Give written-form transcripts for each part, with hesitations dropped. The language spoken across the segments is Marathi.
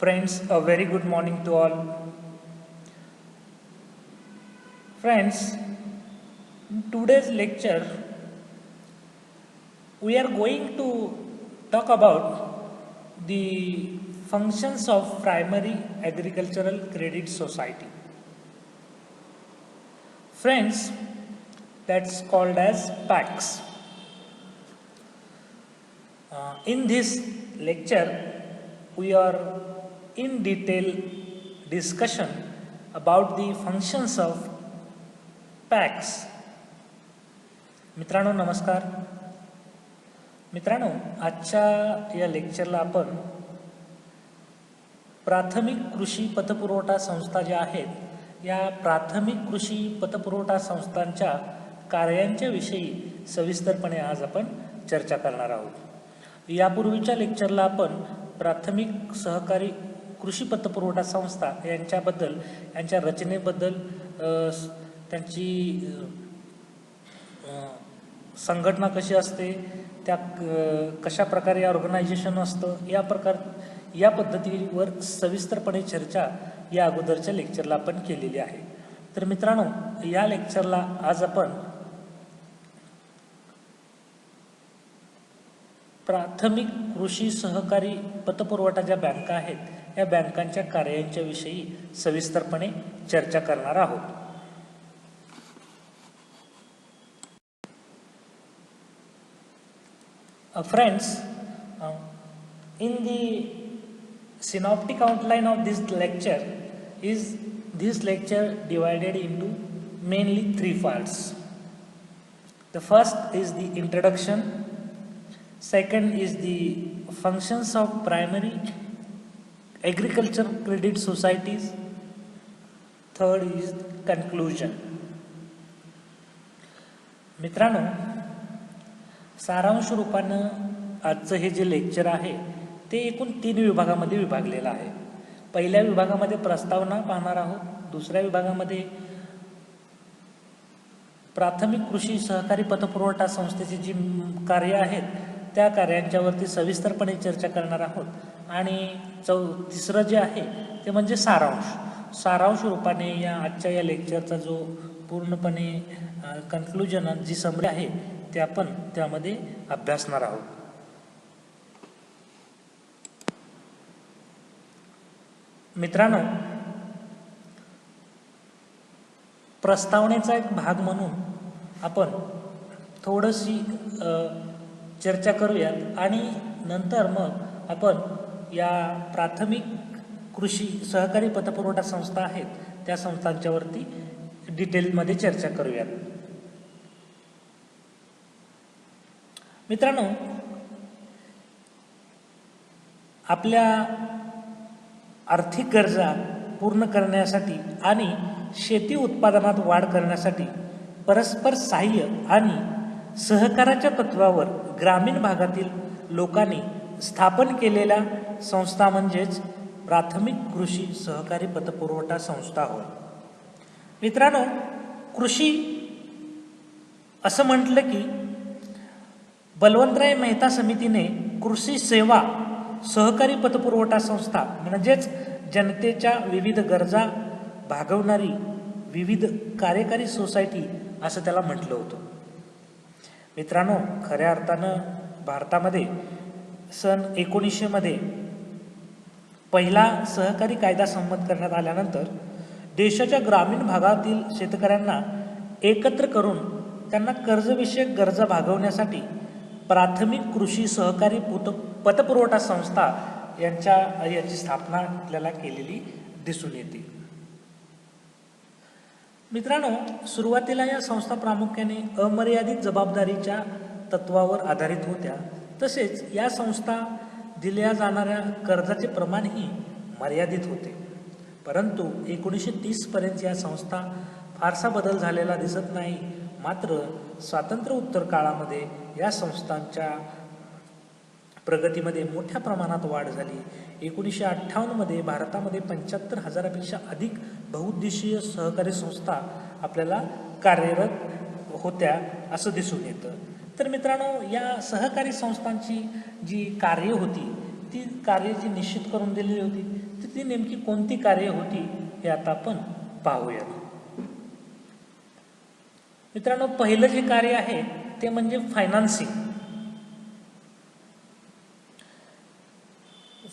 Friends, a very good morning to all. Friends, in today's lecture, we are going to talk about the functions of primary agricultural credit society. Friends, that's called as PACS. In this lecture, we are in detail discussion about the functions of PACS. मित्रांनो नमस्कार. मित्रांनो आजच्या या लेक्चरला आपण प्राथमिक कृषी पतपुरवठा संस्था ज्या आहेत या प्राथमिक कृषी पतपुरवठा संस्थांच्या कार्यांच्या विषयी सविस्तरपणे आज आपण चर्चा करणार आहोत. यापूर्वीच्या लेक्चरला आपण प्राथमिक सहकारी कृषी पतपुरवठा संस्था यांच्याबद्दल यांच्या रचनेबद्दल त्यांची संघटना कशी असते त्या कशा प्रकारे ऑर्गनायझेशन असतं या पद्धतीवर सविस्तरपणे चर्चा या अगोदरच्या लेक्चरला आपण केलेली आहे. तर मित्रांनो या लेक्चरला आज आपण प्राथमिक कृषी सहकारी पतपुरवठा ज्या बँका आहेत या बँकांच्या कार्यांच्या विषयी सविस्तरपणे चर्चा करणार आहोत. Friends, in the synoptic outline of this lecture is this lecture divided into mainly three parts. The first is the introduction, second is the functions of primary agriculture credit societies, third is conclusion. मित्रांनो सारांश रूपानं आजचं हे जे लेक्चर आहे ते एकूण 3 विभागामध्ये विभागलेलं आहे. पहिल्या विभागामध्ये प्रस्तावना पाहणार आहोत, दुसऱ्या विभागामध्ये प्राथमिक कृषी सहकारी पतपुरवठा संस्थेची जी कार्य आहेत त्या कार्यांच्यावरती सविस्तरपणे चर्चा करणार आहोत आणि तिसरं जे आहे ते म्हणजे सारांश रूपाने या आजच्या या लेक्चरचा जो पूर्णपणे कन्क्लुजन जी समरी आहे ते आपण त्यामध्ये अभ्यासणार आहोत. मित्रांनो प्रस्तावनेचा एक भाग म्हणून आपण थोडीशी चर्चा करूयात आणि नंतर मग आपण या प्राथमिक कृषी सहकारी पतपुरवठा संस्था आहेत त्या संस्थांच्यावरती डिटेलमध्ये चर्चा करूयात. मित्रांनो आपल्या आर्थिक गरजा पूर्ण करण्यासाठी आणि शेती उत्पादनात वाढ करण्यासाठी परस्पर सहाय्य आणि सहकाराच्या तत्वावर ग्रामीण भागातील लोकांनी स्थापन केलेल्या संस्था म्हणजेच प्राथमिक कृषी सहकारी पतपुरवठा संस्था होय. मित्रांनो कृषी असं म्हटलं की बलवंतराय मेहता समितीने कृषी सेवा सहकारी पतपुरवठा संस्था म्हणजेच जनतेच्या विविध गरजा भागवणारी विविध कार्यकारी सोसायटी असं त्याला म्हटलं होतं. मित्रांनो खऱ्या अर्थानं भारतामध्ये सन 1900 मध्ये पहिला सहकारी कायदा संमत करण्यात आल्यानंतर देशाच्या ग्रामीण भागातील शेतकऱ्यांना एकत्र करून त्यांना कर्जविषयक गरजा भागवण्यासाठी प्राथमिक कृषी सहकारी पतपुरवठा संस्था याची स्थापना आपल्याला केलेली दिसून येते. मित्रांनो सुरुवातीला या संस्था प्रामुख्याने अमर्यादित जबाबदारीच्या तत्वावर आधारित होत्या. तसेच या संस्था दिल्या जाणाऱ्या कर्जाचे प्रमाणही मर्यादित होते. परंतु 1930 पर्यंत या संस्था फारसा बदल झालेला दिसत नाही. मात्र स्वातंत्र्योत्तर काळामध्ये या संस्थांच्या प्रगतीमध्ये मोठ्या प्रमाणात वाढ झाली. 1958 मध्ये भारतामध्ये 75,000पेक्षा अधिक बहुउद्देशीय सहकारी संस्था आपल्याला कार्यरत होत्या असं दिसून येतं. तर मित्रांनो या सहकारी संस्थांची जी कार्य होती ती कार्य जी निश्चित करून दिलेली होती तर ती नेमकी कोणती कार्य होती हे आता आपण पाहूया. मित्रांनो, पहिलं जे कार्य आहे ते म्हणजे financing.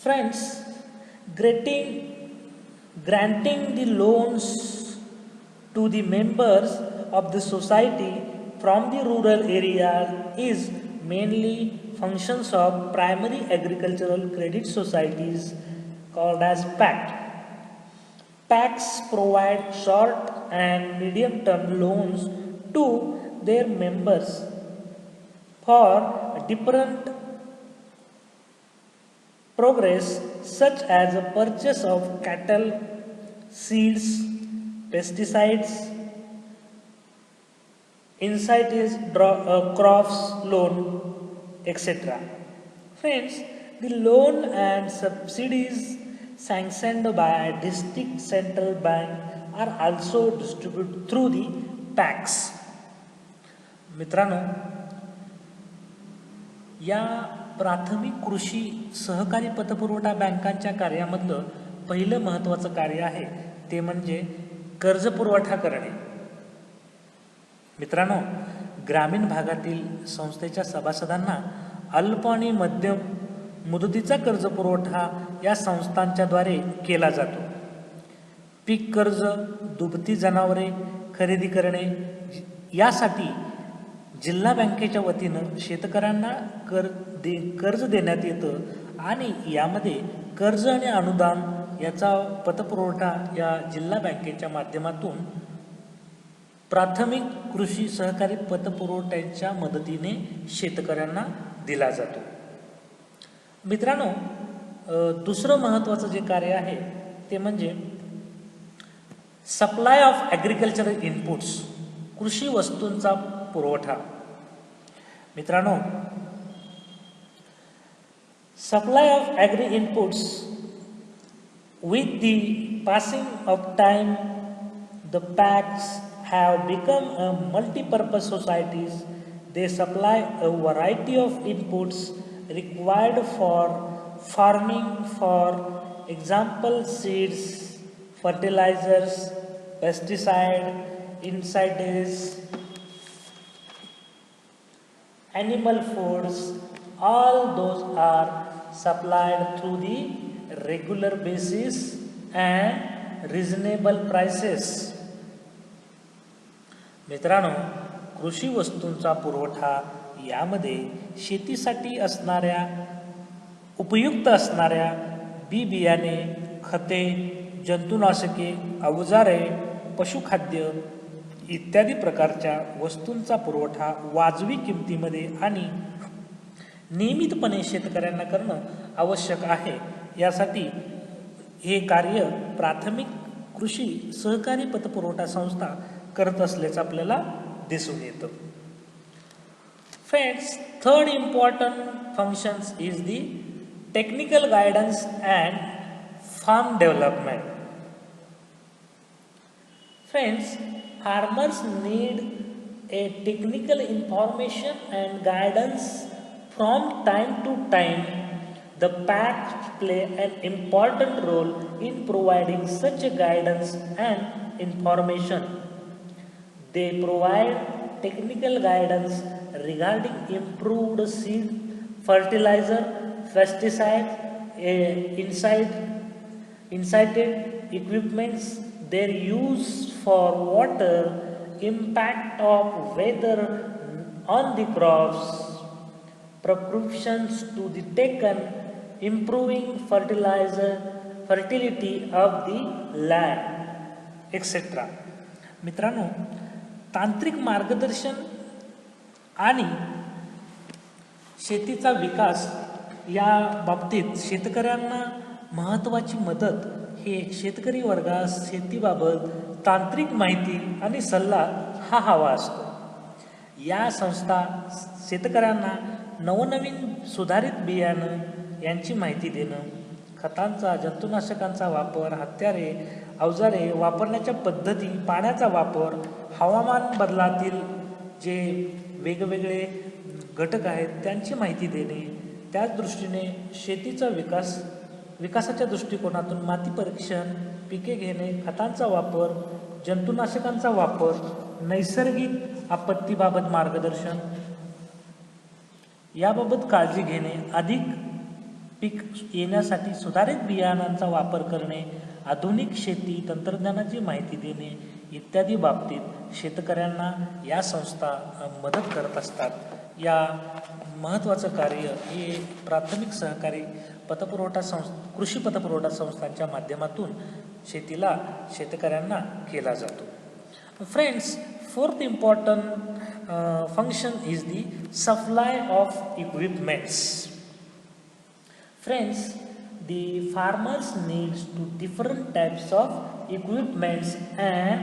Friends, granting the loans to the members of the society from the rural areas is mainly functions of primary agricultural credit societies called as PACT. PACTs provide short and medium term loans to their members for different progress such as a purchase of cattle, seeds, pesticides, insecticides, crops loan, etc. Friends, the loan and subsidies sanctioned by district central bank are also distributed through the PACs. मित्रांनो, या प्राथमिक कृषी सहकारी पतपुरवठा बँकांच्या कार्यामधलं पहिलं महत्त्वाचं कार्य आहे ते म्हणजे कर्ज पुरवठा करणे. मित्रांनो, ग्रामीण भागातील संस्थेच्या सभासदांना अल्प आणि मध्यम मुदतीचा कर्ज पुरवठा या संस्थांच्याद्वारे केला जातो. पीक कर्ज, दुभती जनावरे खरेदी करणे यासाठी जिल्हा बँकेच्या वतीनं शेतकऱ्यांना कर्ज देण्यात येतं आणि यामध्ये कर्ज आणि अनुदान याचा पतपुरवठा या जिल्हा बँकेच्या माध्यमातून प्राथमिक कृषी सहकारी पतपुरवठ्याच्या मदतीने शेतकऱ्यांना दिला जातो. मित्रांनो, दुसरं महत्त्वाचं जे कार्य आहे ते म्हणजे सप्लाय ऑफ ॲग्रिकल्चरल इनपुट्स, कृषी वस्तूंचा पुरवठा. मित्रांनो, supply of agri inputs with the passing of time the PACs have become a multi-purpose societies. They supply a variety of inputs required for farming, for example seeds, fertilizers, pesticide, insecticides, animal foods. All those are supplied through the regular basis and reasonable prices. मित्रांनो, कृषी वस्तूंचा पुरवठा यामध्ये शेतीसाठी असणाऱ्या उपयुक्त असणाऱ्या बी बियाणे, खते, जंतुनाशके, अवजारे, पशुखाद्य इत्यादी प्रकारच्या वस्तूंचा पुरवठा वाजवी किमतीमध्ये आणि नियमितपणे शेतकऱ्यांना करणं आवश्यक आहे. यासाठी हे कार्य प्राथमिक कृषी सहकारी पतपुरवठा संस्था करत असल्याचं आपल्याला दिसून येतं. Friends, third important functions is the technical guidance and farm development. Friends, farmers need a technical information and guidance from time to time. The PACs play an important role in providing such a guidance and information. They provide technical guidance regarding improved seed, fertilizer, pesticide, insecticide equipments, their use for water, impact of weather on the crops, precautions to be taken, improving fertility of the land, etc. मित्रांनो, तांत्रिक मार्गदर्शन आणि शेतीचा विकास या बाबतीत शेतकऱ्यांना महत्त्वाची मदत हे शेतकरी वर्गास शेतीबाबत तांत्रिक माहिती आणि सल्ला हा हवा असतो. या संस्था शेतकऱ्यांना नवनवीन सुधारित बियाणं यांची माहिती देणं, खतांचा, जंतुनाशकांचा वापर, हत्यारे, अवजारे वापरण्याच्या पद्धती, पाण्याचा वापर, हवामान बदलातील जे वेगवेगळे घटक आहेत त्यांची माहिती देणे, त्याच दृष्टीने शेतीचा विकासाच्या दृष्टिकोनातून माती परीक्षण, पिके घेणे, खतांचा वापर, जंतुनाशकांचा वापर, नैसर्गिक आपत्तीबाबत मार्गदर्शन, याबाबत काळजी घेणे, अधिक पीक येण्यासाठी सुधारित बियाणांचा वापर करणे, आधुनिक शेती तंत्रज्ञानाची माहिती देणे इत्यादी बाबतीत शेतकऱ्यांना या संस्था मदत करत असतात. या महत्त्वाचं कार्य हे प्राथमिक सहकारी कृषी पतपुरवठा संस्थांच्या माध्यमातून शेतकऱ्यांना केला जातो. Friends, fourth important function is the supply of equipments. Friends, the farmers needs to different types of equipments and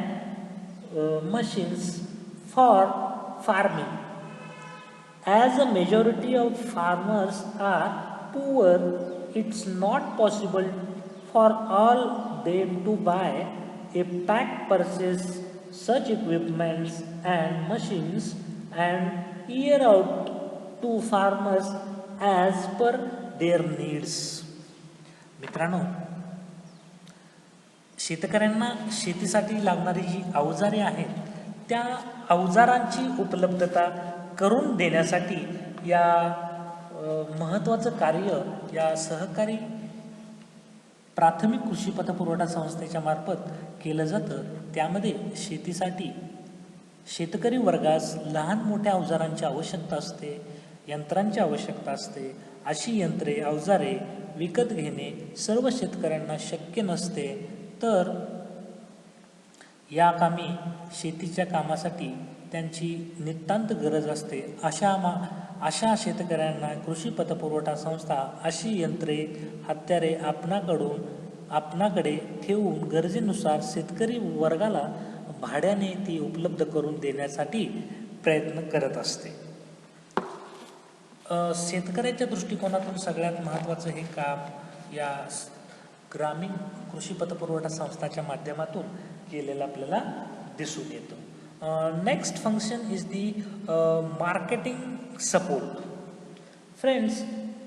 machines for farming. As a majority of farmers are poor, it's not possible for all them to buy a pack purchase such equipments and machines and year out to farmers as per their needs. मित्रांनो, शेतकऱ्यांना शेतीसाठी लागणारी जी अवजारे आहेत त्या अवजारांची उपलब्धता करून देण्यासाठी या महत्त्वाचं कार्य या सहकारी प्राथमिक कृषी पतपुरवठा संस्थेच्या मार्फत केलं जातं. त्यामध्ये शेतीसाठी शेतकरी वर्गास लहान मोठ्या अवजारांची आवश्यकता असते, यंत्रांची आवश्यकता असते. अशी यंत्रे अवजारे विकत घेणे सर्व शेतकऱ्यांना शक्य नसते. तर या कामी शेतीच्या कामासाठी त्यांची नितांत गरज असते. अशा शेतकऱ्यांना कृषी पतपुरवठा संस्था अशी यंत्रे हत्यारे आपणाकडे ठेवून गरजेनुसार शेतकरी वर्गाला भाड्याने ती उपलब्ध करून देण्यासाठी प्रयत्न करत असते. शेतकऱ्याच्या दृष्टिकोनातून सगळ्यात महत्त्वाचं हे काम या ग्रामीण कृषी पतपुरवठा संस्थाच्या माध्यमातून केलेलं आपल्याला दिसून येतं. Next function is the marketing support. Friends,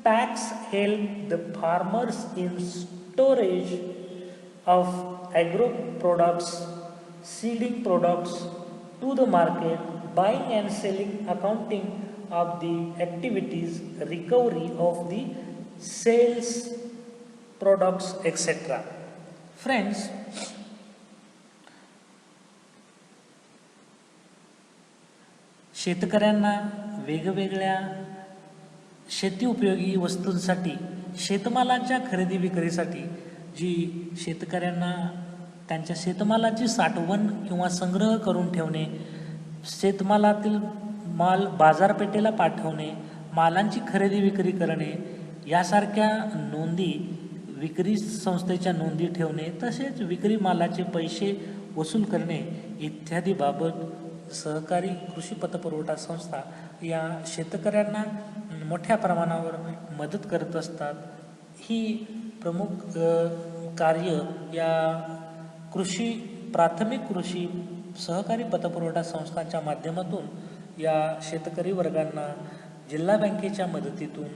tax help the farmers in storage of agro products, seeding products to the market, buying and selling, accounting of the activities, recovery of the sales products, etc. Friends, शेतकऱ्यांना वेगवेगळ्या शेती उपयोगी वस्तूंसाठी शेतमालाच्या खरेदी विक्रीसाठी जी शेतकऱ्यांना त्यांच्या शेतमालाची साठवण किंवा संग्रह करून ठेवणे, शेतमालातील माल बाजारपेठेला पाठवणे, मालांची खरेदी विक्री करणे यासारख्या नोंदी, विक्री संस्थेच्या नोंदी ठेवणे, तसेच विक्री मालाचे पैसे वसूल करणे इत्यादी बाबत सहकारी कृषी पतपुरवठा संस्था या शेतकऱ्यांना मोठ्या प्रमाणावर मदत करत असतात. ही प्रमुख कार्य या प्राथमिक कृषी सहकारी पतपुरवठा संस्थांच्या माध्यमातून या शेतकरी वर्गांना जिल्हा बँकेच्या मदतीतून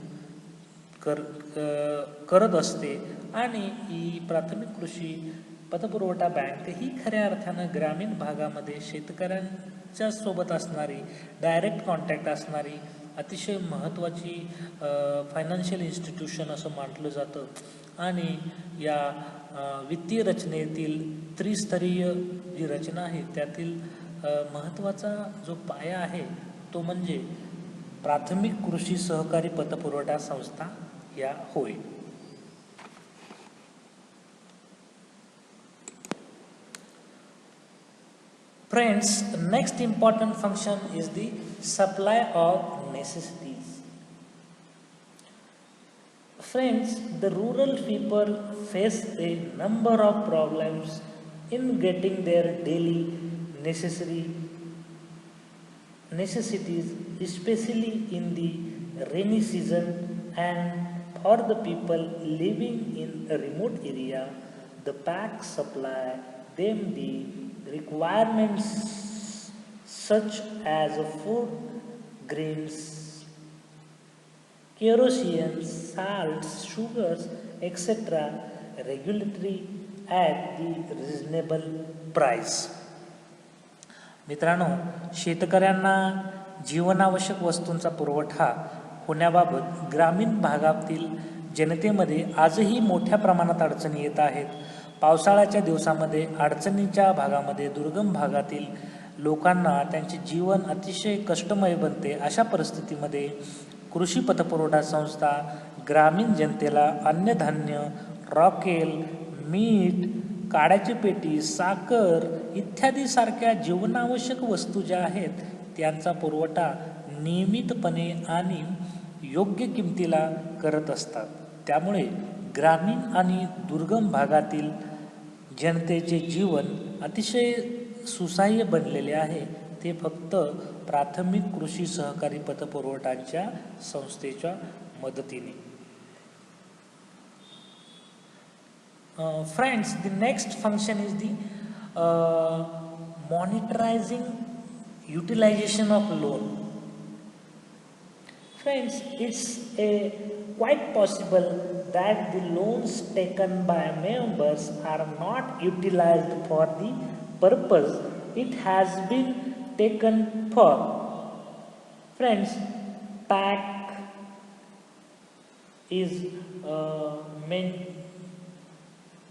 करत असते. आणि ही प्राथमिक कृषी पतपुरवठा बँक ही खऱ्या अर्थानं ग्रामीण भागामध्ये शेतकऱ्यांच्या सोबत असणारी डायरेक्ट कॉन्टॅक्ट असणारी अतिशय महत्त्वाची फायनान्शियल इन्स्टिट्यूशन असं मानलं जातं. आणि या वित्तीय रचनेतील त्रिस्तरीय जी रचना आहे त्यातील महत्त्वाचा जो पाया आहे तो म्हणजे प्राथमिक कृषी सहकारी पतपुरवठा संस्था या होय. Friends, next important function is the supply of necessities. Friends, the rural people face a number of problems in getting their daily necessities, especially in the rainy season, and for the people living in a remote area, the pack supply them the requirements such as food, grains, kerosene, salts, sugars, etc. regulatory at the reasonable price. मित्रांनो, शेतकऱ्यांना जीवनावश्यक वस्तूंचा पुरवठा होण्याबाबत ग्रामीण भागातील जनतेमध्ये आजही मोठ्या प्रमाणात अडचणी येत आहेत. पावसाळ्याच्या दिवसामध्ये अडचणीच्या भागामध्ये दुर्गम भागातील लोकांना त्यांचे जीवन अतिशय कष्टमय बनते. अशा परिस्थितीमध्ये कृषी पतपुरवठा संस्था ग्रामीण जनतेला अन्नधान्य, रॉकेल, मीठ, काड्याची पेटी, साखर इत्यादी सारख्या जीवनावश्यक वस्तू ज्या आहेत त्यांचा पुरवठा नियमितपणे आणि योग्य किमतीला करत असतात. त्यामुळे ग्रामीण आणि दुर्गम भागातील जनतेचे जीवन अतिशय सुसह्य बनलेले आहे. ते फक्त प्राथमिक कृषी सहकारी पतपुरवठाच्या संस्थेच्या मदतीने. Friends, the next function is the monitoring utilization of loan. Friends, it's quite possible that the loans taken by members are not utilized for the purpose it has been taken for. Friends, PAC is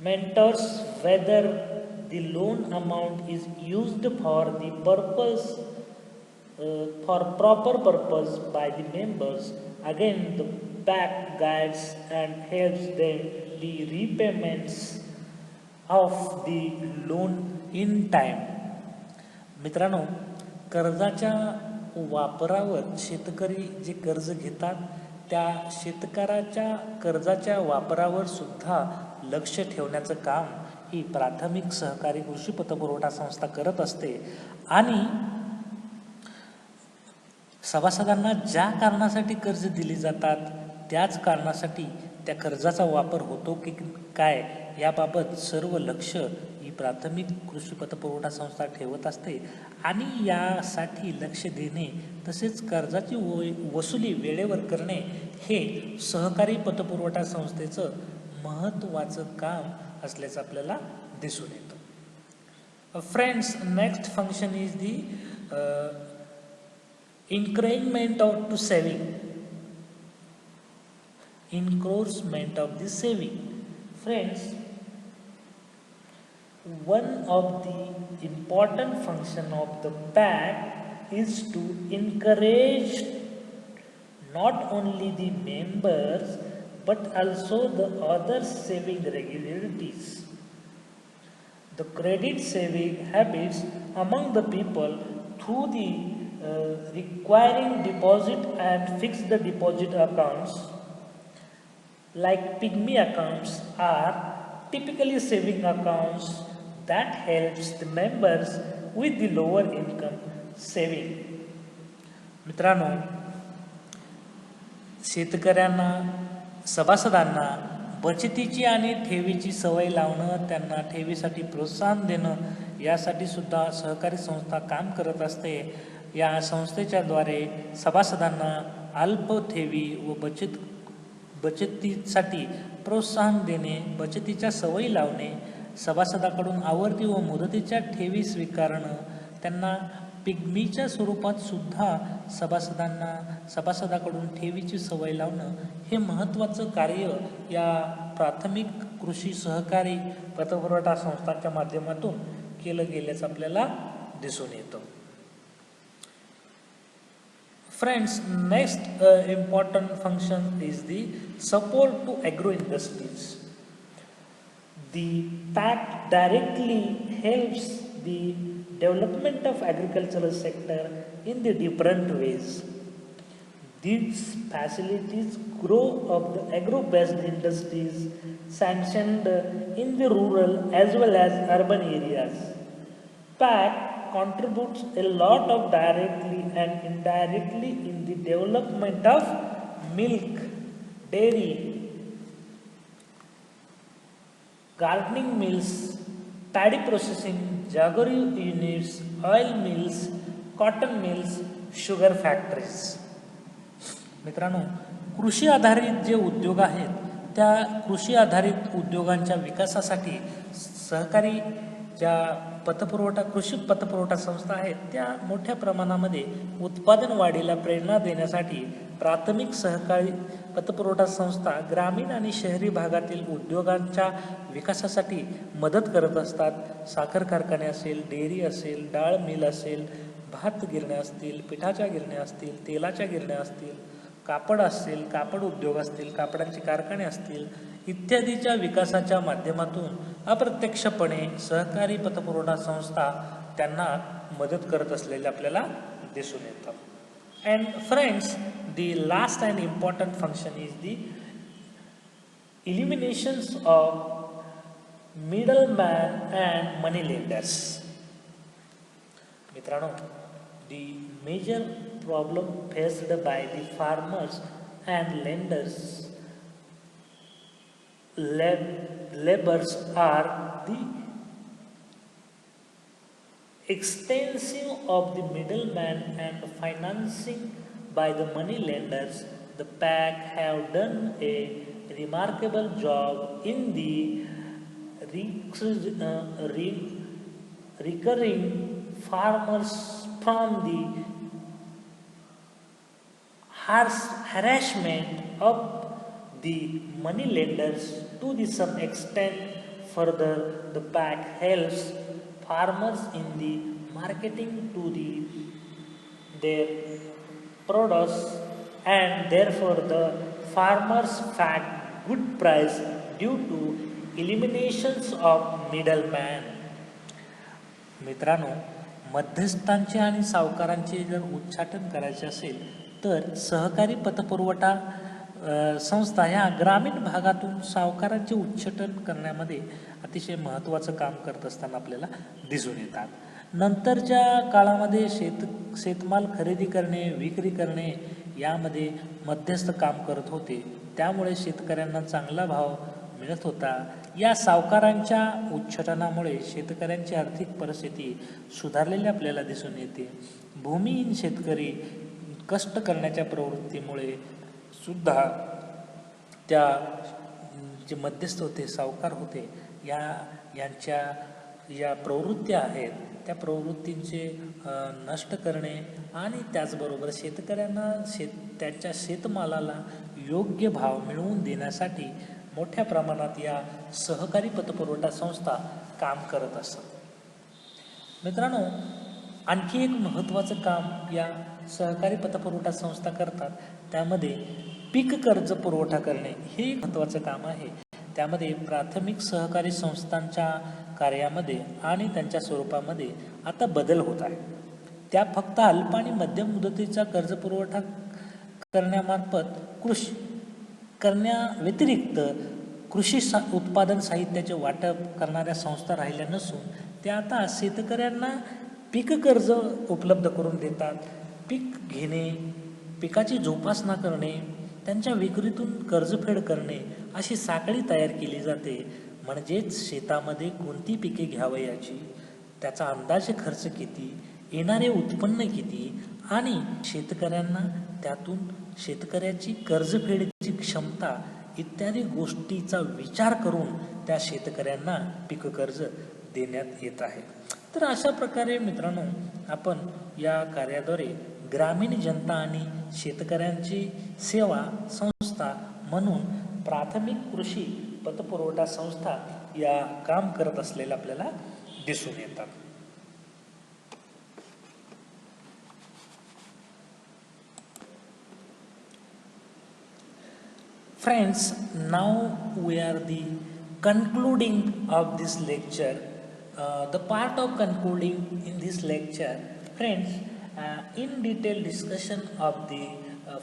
mentors whether the loan amount is used for the purpose for proper purpose by the members. Again, the PAC guides and helps them the repayments of the loan in time. मित्रांनो, कर्जाच्या वापरावर शेतकरी जे कर्ज घेतात त्या शेतकऱ्याच्या कर्जाच्या वापरावर सुद्धा लक्ष ठेवण्याचं काम ही प्राथमिक सहकारी कृषी पतपुरवठा संस्था करत असते. आणि सभासदांना ज्या कारणासाठी कर्ज दिली जातात त्याच कारणासाठी त्या कर्जाचा वापर होतो की काय याबाबत सर्व लक्ष ही प्राथमिक कृषी पतपुरवठा संस्था ठेवत असते. आणि यासाठी लक्ष देणे तसेच कर्जाची वसुली वेळेवर करणे हे सहकारी पतपुरवठा संस्थेचं महत्त्वाचं काम असल्याचं आपल्याला दिसून येतं. Friends, next function is the encouragement to saving. Encouragement of the saving. Friends, one of the important function of the PAC is to encourage not only the members but also the other saving regularities. The credit saving habits among the people through the requiring deposit and fixed the deposit accounts like pigmy accounts are typically saving accounts that helps the members with the lower income saving. मित्रांनो, शेतकऱ्यांना सभासदांना बचतीची आणि ठेवीची सवय लावणं, त्यांना ठेवीसाठी प्रोत्साहन देणं यासाठी सुद्धा सहकारी संस्था काम करत असते. या संस्थेच्या द्वारे सभासदांना अल्प ठेवी व बचतीसाठी प्रोत्साहन देणे, बचतीच्या सवयी लावणे, सभासदाकडून आवर्ती व मुदतीच्या ठेवी स्वीकारणं, त्यांना पिग्मीच्या स्वरूपात सुद्धा सभासदाकडून ठेवीची सवय लावणं हे महत्त्वाचं कार्य या प्राथमिक कृषी सहकारी पतपुरवठा संस्थांच्या माध्यमातून केलं गेल्याचं आपल्याला दिसून येतं. Friends, next important function is the support to agro industries. The PAC directly helps the development of agricultural sector in the different ways. These facilities grow of the agro-based industries sanctioned in the rural as well as urban areas. PAC contributes a lot of directly and indirectly in the development of milk, dairy, gardening mills, paddy processing, jaggery units, oil mills, cotton mills, sugar factories. मित्रांनो, कृषी आधारित जे उद्योग आहेत त्या कृषी आधारित उद्योगांच्या विकासासाठी सहकारी ज्या कृषी पतपुरवठा संस्था आहेत त्या मोठ्या प्रमाणामध्ये उत्पादन वाढीला प्रेरणा देण्यासाठी प्राथमिक सहकारी पतपुरवठा संस्था ग्रामीण आणि शहरी भागातील उद्योगांच्या विकासासाठी मदत करत असतात. साखर कारखाने असेल, डेअरी असेल, डाळ मिल असेल, भात गिरण्या असतील, पिठाच्या गिरण्या असतील, तेलाच्या गिरण्या असतील, कापड असतील, कापड उद्योग असतील, कापडांचे कारखाने असतील इत्यादीच्या विकासाच्या माध्यमातून अप्रत्यक्षपणे सहकारी पतपुरवठा संस्था त्यांना मदत करत असलेले आपल्याला दिसून येतात. And friends, the last and important function is the eliminations of middleman and money lenders. मित्रांनो, the major problem faced by the farmers and lenders laborers are the extensive of the middleman and financing by the money lenders. The PAC have done a remarkable job in the recurring farmers from the harassment of the money lenders to the some extent. Further, the PAC helps farmers in the marketing to their produce, and therefore the farmers fetch good price due to eliminations of middleman. मित्रांनो, मध्यस्थांचे आणि सावकारांचे जर उच्चाटन करायचे असेल तर सहकारी पतपुरवठा संस्था ह्या ग्रामीण भागातून सावकारांचे उच्चाटन करण्यामध्ये अतिशय महत्त्वाचं काम करत असताना आपल्याला दिसून येतात. नंतरच्या काळामध्ये शेतमाल खरेदी करणे, विक्री करणे यामध्ये मध्यस्थ काम करत होते. त्यामुळे शेतकऱ्यांना चांगला भाव मिळत होता. या सावकारांच्या उच्चाटनामुळे शेतकऱ्यांची आर्थिक परिस्थिती सुधारलेली आपल्याला दिसून येते. भूमिहीन शेतकरी कष्ट करण्याच्या प्रवृत्तीमुळे सुद्धा त्या जे मध्यस्थ होते, सावकार होते, यांच्या या प्रवृत्ती आहेत त्या प्रवृत्तींचे नष्ट करणे आणि त्याचबरोबर शेतकऱ्यांना त्याच्या शेतमालाला योग्य भाव मिळवून देण्यासाठी मोठ्या प्रमाणात या सहकारी पतपुरवठा संस्था काम करत असतात. मित्रांनो, आणखी एक महत्त्वाचं काम या सहकारी पतपुरवठा संस्था करतात. त्यामध्ये पीक कर्ज पुरवठा करणे हे एक महत्त्वाचं काम आहे. त्यामध्ये प्राथमिक सहकारी संस्थांच्या कार्यामध्ये आणि त्यांच्या स्वरूपामध्ये आता बदल होत आहे. त्या फक्त अल्प आणि मध्यम मुदतीचा कर्ज पुरवठा करण्यामार्फत कृषी करण्याव्यतिरिक्त कृषी उत्पादन साहित्याचे वाटप करणाऱ्या संस्था राहिल्या नसून त्या आता शेतकऱ्यांना पीक कर्ज उपलब्ध करून देतात. पीक घेणे, पिकाची जोपासना करणे, त्यांच्या विक्रीतून कर्जफेड करणे अशी साखळी तयार केली जाते. म्हणजेच शेतामध्ये कोणती पिके घ्यावयाची, त्याचा अंदाजे खर्च किती, येणारे उत्पन्न किती आणि शेतकऱ्यांना त्यातून शेतकऱ्याची कर्जफेडीची क्षमता इत्यादी गोष्टीचा विचार करून त्या शेतकऱ्यांना पीक कर्ज देण्यात येत आहे. तर अशा प्रकारे मित्रांनो, आपण या कार्याद्वारे ग्रामीण जनता आणि शेतकऱ्यांची सेवा संस्था म्हणून प्राथमिक कृषी पतपुरवठा संस्था या काम करत असलेल्या आपल्याला दिसून येतात. Friends, now we are the concluding of this lecture. The part of concluding in this lecture, friends, in detail discussion of the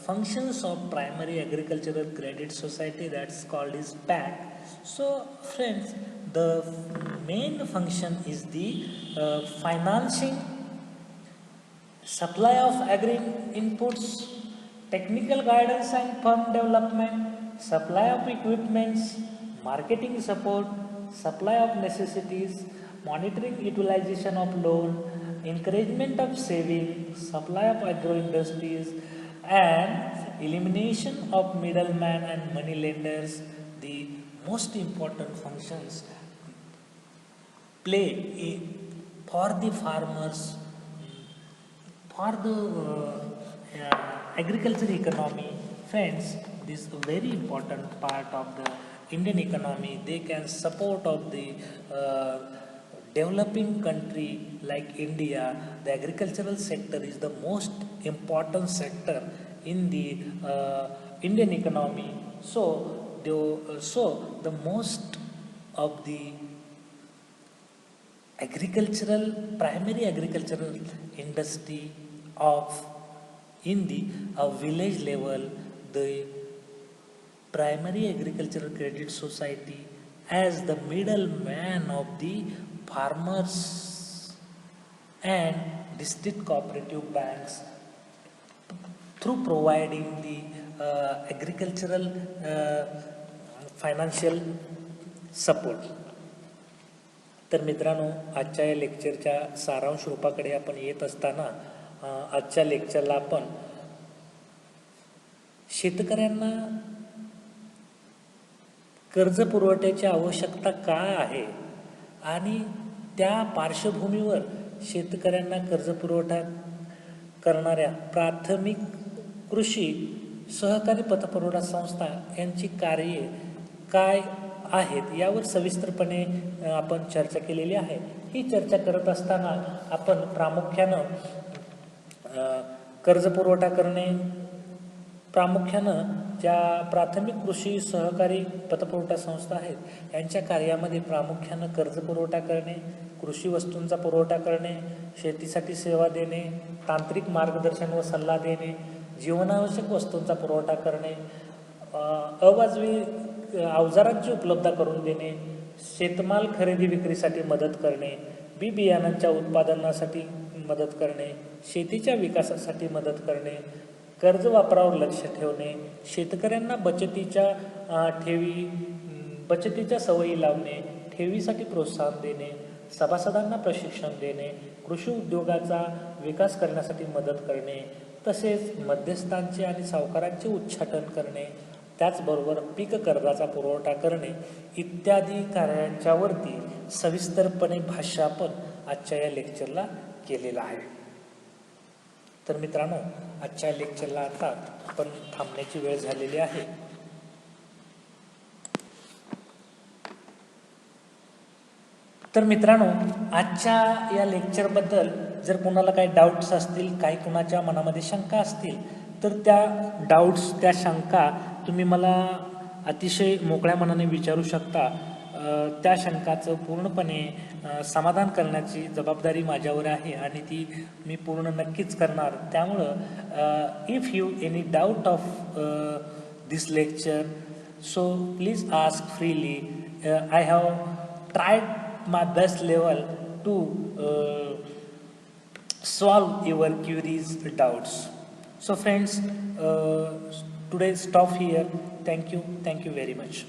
functions of primary agricultural credit society, that's called is PAC. So friends, the main function is the financing, supply of agri inputs, technical guidance and farm development, supply of equipments, marketing support, supply of necessities, monitoring utilization of loan, encouragement of saving, supply of agro industries, and elimination of middleman and money lenders, the most important functions play for the farmers, for the agriculture economy. Friends, this is a very important part of the Indian economy. They can support of the developing country like India. The agricultural sector is the most important sector in the Indian economy. So the most of the primary agricultural industry of in the village level, the primary agricultural credit society as the middleman of the farmers and district cooperative banks through providing the agricultural financial support. तर मित्रांनो, आजच्या या लेक्चरच्या सारांश रूपाकडे आपण येत असताना आजच्या लेक्चरला आपण शेतकऱ्यांना कर्ज पुरवठ्याची आवश्यकता काय आहे आणि त्या पार्श्वभूमीवर शेतकऱ्यांना कर्ज पुरवठा करणाऱ्या प्राथमिक कृषी सहकारी पतपुरवठा संस्था यांची कार्ये काय आहेत यावर सविस्तरपणे आपण चर्चा केलेली आहे. ही चर्चा करत असताना आपण प्रामुख्यानं कर्ज पुरवठा करणे, प्रामुख्यानं ज्या प्राथमिक कृषी सहकारी पतपुरवठा संस्था आहेत यांच्या कार्यामध्ये प्रामुख्यानं कर्ज पुरवठा करणे, कृषी वस्तूंचा पुरवठा करणे, शेतीसाठी सेवा देणे, तांत्रिक मार्गदर्शन व सल्ला देणे, जीवनावश्यक वस्तूंचा पुरवठा करणे, अवाजवी अवजारांची उपलब्ध करून देणे, शेतमाल खरेदी विक्रीसाठी मदत करणे, बी बियाणांच्या उत्पादनासाठी मदत करणे, शेतीच्या विकासासाठी मदत करणे, कर्ज वापरावर लक्ष ठेवणे, शेतकऱ्यांना बचतीच्या सवयी लावणे, ठेवीसाठी प्रोत्साहन देणे, सभासदांना प्रशिक्षण देणे, कृषी उद्योगाचा विकास करण्यासाठी मदत करणे, तसेच मध्यस्थांचे आणि सावकारांचे उच्चाटन करणे, त्याचबरोबर पीक कर्जाचा पुरवठा करणे इत्यादी कार्यांच्यावरती सविस्तरपणे भाष्य आपण आजच्या या लेक्चरला केलेलं आहे. तर मित्रांनो, आजच्या लेक्चरला आता आपण थांबण्याची वेळ झालेली आहे. तर मित्रांनो, आजच्या या लेक्चरबद्दल जर कोणाला काही डाऊट्स असतील, काही कोणाच्या मनामध्ये शंका असतील, तर त्या डाऊट्स, त्या शंका तुम्ही मला अतिशय मोकळ्या मनाने विचारू शकता. त्या शंकाचं पूर्णपणे समाधान करण्याची जबाबदारी माझ्यावर आहे आणि ती मी पूर्ण नक्कीच करणार. त्यामुळं if you any doubt of this lecture, so please ask freely. I have triad my best level to solve your queries, doubts. So friends, today stop here. Thank you very much.